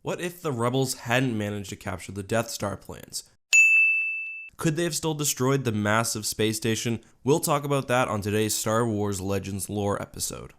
What if the rebels hadn't managed to capture the Death Star plans? Could they have still destroyed the massive space station? We'll talk about that on today's Star Wars Legends Lore episode.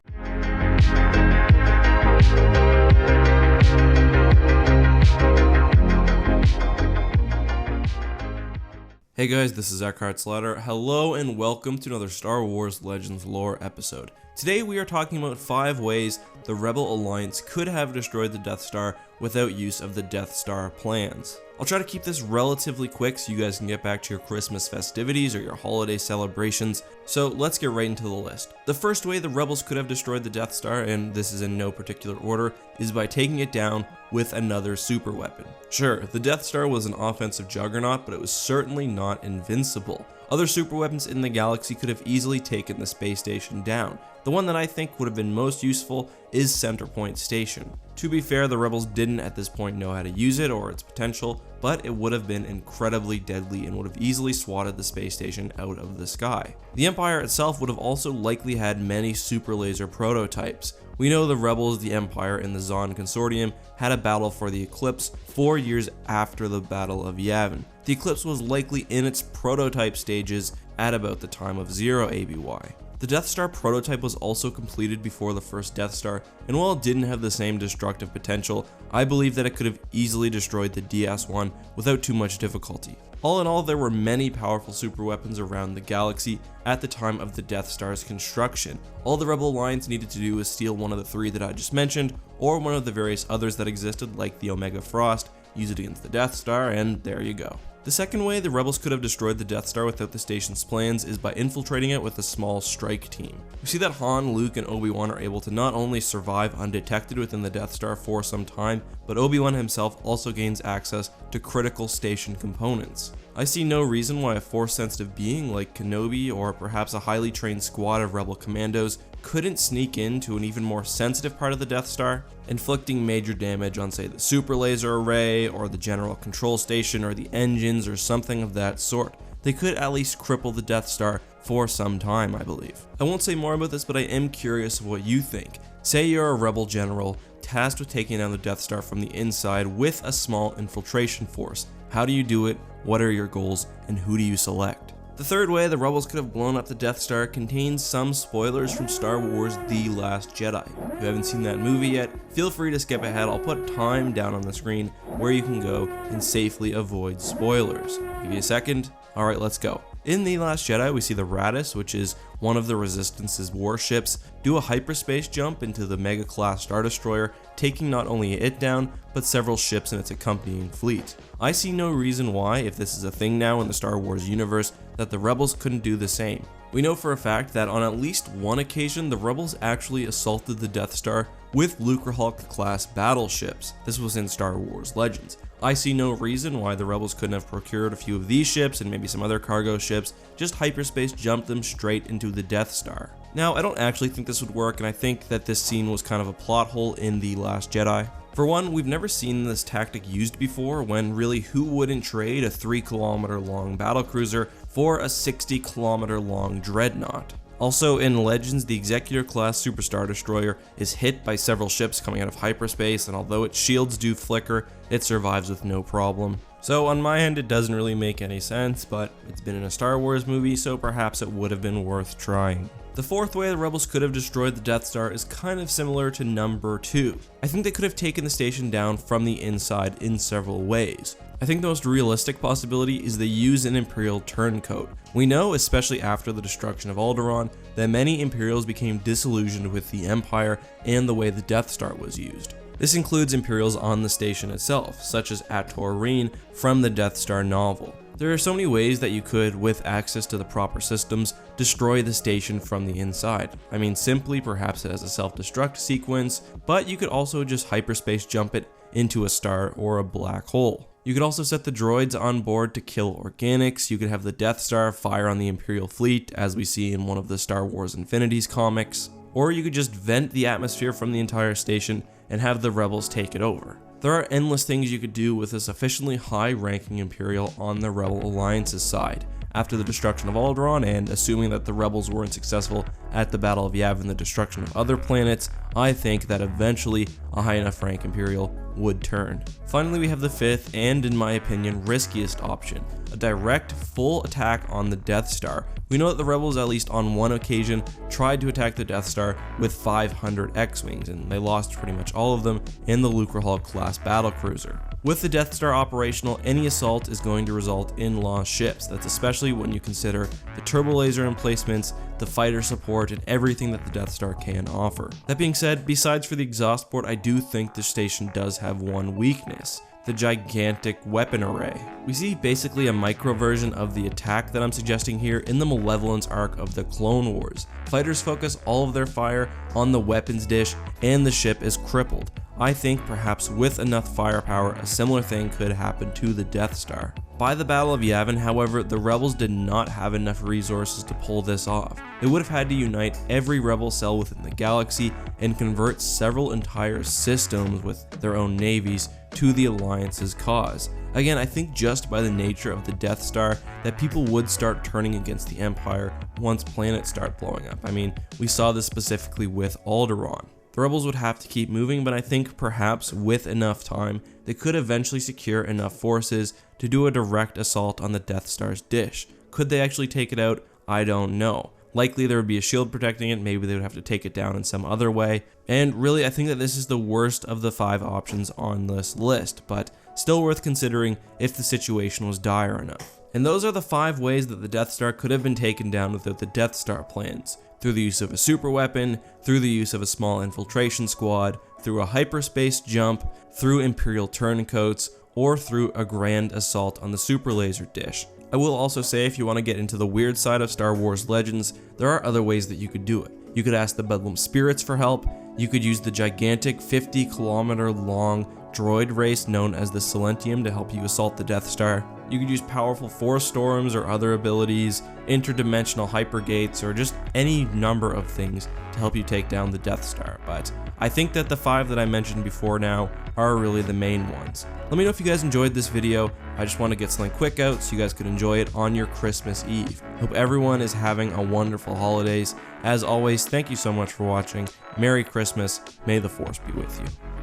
Hey guys, this is EckhartsLadder. Hello and welcome to another Star Wars Legends Lore episode. Today we are talking about 5 ways the Rebel Alliance could have destroyed the Death Star without use of the Death Star plans. I'll try to keep this relatively quick so you guys can get back to your Christmas festivities or your holiday celebrations, so let's get right into the list. The first way the Rebels could have destroyed the Death Star, and this is in no particular order, is by taking it down with another super weapon. Sure, the Death Star was an offensive juggernaut, but it was certainly not invincible. Other super weapons in the galaxy could have easily taken the space station down. The one that I think would have been most useful is Centerpoint Station. To be fair, the Rebels didn't at this point know how to use it or its potential, but it would have been incredibly deadly and would have easily swatted the space station out of the sky. The Empire itself would have also likely had many super laser prototypes. We know the Rebels, the Empire, and the Zon Consortium had a battle for the Eclipse 4 years after the Battle of Yavin. The Eclipse was likely in its prototype stages at about the time of 0 ABY. The Death Star prototype was also completed before the first Death Star, and while it didn't have the same destructive potential, I believe that it could have easily destroyed the DS-1 without too much difficulty. All in all, there were many powerful super weapons around the galaxy at the time of the Death Star's construction. All the Rebel Alliance needed to do was steal one of the 3 that I just mentioned, or one of the various others that existed like the Omega Frost, use it against the Death Star, and there you go. The second way the Rebels could have destroyed the Death Star without the station's plans is by infiltrating it with a small strike team. We see that Han, Luke, and Obi-Wan are able to not only survive undetected within the Death Star for some time, but Obi-Wan himself also gains access to critical station components. I see no reason why a Force-sensitive being like Kenobi or perhaps a highly trained squad of Rebel commandos couldn't sneak into an even more sensitive part of the Death Star, inflicting major damage on, say, the super laser array or the general control station or the engines or something of that sort. They could at least cripple the Death Star for some time, I believe. I won't say more about this, but I am curious of what you think. Say you're a Rebel general tasked with taking down the Death Star from the inside with a small infiltration force. How do you do it? What are your goals? And who do you select? The third way the Rebels could have blown up the Death Star contains some spoilers from Star Wars The Last Jedi. If you haven't seen that movie yet, feel free to skip ahead. I'll put time down on the screen where you can go and safely avoid spoilers. Give you a second. Alright, let's go. In The Last Jedi, we see the Raddus, which is one of the Resistance's warships, do a hyperspace jump into the Mega-class Star Destroyer, taking not only it down, but several ships in its accompanying fleet. I see no reason why, if this is a thing now in the Star Wars universe, that the Rebels couldn't do the same. We know for a fact that on at least one occasion, the Rebels actually assaulted the Death Star with Lucrehulk-class battleships. This was in Star Wars Legends. I see no reason why the Rebels couldn't have procured a few of these ships and maybe some other cargo ships, just hyperspace jumped them straight into the Death Star. Now, I don't actually think this would work, and I think that this scene was kind of a plot hole in The Last Jedi. For one, we've never seen this tactic used before, when really who wouldn't trade a 3-kilometer long battlecruiser for a 60-kilometer long dreadnought? Also, in Legends, the Executor-class Super Star Destroyer is hit by several ships coming out of hyperspace, and although its shields do flicker, it survives with no problem. So on my end, it doesn't really make any sense, but it's been in a Star Wars movie, so perhaps it would have been worth trying. The fourth way the Rebels could have destroyed the Death Star is kind of similar to number 2. I think they could have taken the station down from the inside in several ways. I think the most realistic possibility is they use an Imperial Turncoat. We know, especially after the destruction of Alderaan, that many Imperials became disillusioned with the Empire and the way the Death Star was used. This includes Imperials on the station itself, such as Atoreen from the Death Star novel. There are so many ways that you could, with access to the proper systems, destroy the station from the inside. I mean, simply perhaps it has a self-destruct sequence, but you could also just hyperspace jump it into a star or a black hole. You could also set the droids on board to kill organics. You could have the Death Star fire on the Imperial fleet, as we see in one of the Star Wars Infinities comics. Or you could just vent the atmosphere from the entire station and have the Rebels take it over. There are endless things you could do with a sufficiently high-ranking Imperial on the Rebel Alliance's side. After the destruction of Alderaan, and assuming that the Rebels weren't successful at the Battle of Yavin and the destruction of other planets, I think that eventually a high enough rank Imperial would turn. Finally, we have the fifth and, in my opinion, riskiest option, a direct full attack on the Death Star. We know that the rebels, at least on one occasion, tried to attack the Death Star with 500 X-Wings, and they lost pretty much all of them in the Lucrehulk class battlecruiser. With the Death Star operational, any assault is going to result in lost ships. That's especially when you consider the turbo laser emplacements, the fighter support, and everything that the Death Star can offer. That being said, besides for the exhaust port, I do think the station does have one weakness: the gigantic weapon array. We see basically a micro version of the attack that I'm suggesting here in the Malevolence arc of the Clone Wars. Fighters focus all of their fire on the weapons dish and the ship is crippled. I think perhaps with enough firepower, a similar thing could happen to the Death Star. By the Battle of Yavin, however, the rebels did not have enough resources to pull this off. They would have had to unite every rebel cell within the galaxy and convert several entire systems with their own navies to the Alliance's cause. Again, I think just by the nature of the Death Star that people would start turning against the Empire once planets start blowing up. I mean, we saw this specifically with Alderaan. The rebels would have to keep moving, but I think perhaps with enough time, they could eventually secure enough forces to do a direct assault on the Death Star's dish. Could they actually take it out? I don't know. Likely there would be a shield protecting it, maybe they would have to take it down in some other way. And really, I think that this is the worst of the 5 options on this list, but still worth considering if the situation was dire enough. And those are the 5 ways that the Death Star could have been taken down without the Death Star plans. Through the use of a super weapon, through the use of a small infiltration squad, through a hyperspace jump, through Imperial Turncoats, or through a grand assault on the super laser dish. I will also say, if you want to get into the weird side of Star Wars Legends, there are other ways that you could do it. You could ask the Bedlam Spirits for help, you could use the gigantic 50-kilometer long droid race known as the Silentium to help you assault the Death Star. You could use powerful Force Storms or other abilities, interdimensional hypergates, or just any number of things to help you take down the Death Star, but I think that the 5 that I mentioned before now are really the main ones. Let me know if you guys enjoyed this video. I just want to get something quick out so you guys could enjoy it on your Christmas Eve. Hope everyone is having a wonderful holidays. As always, thank you so much for watching. Merry Christmas. May the Force be with you.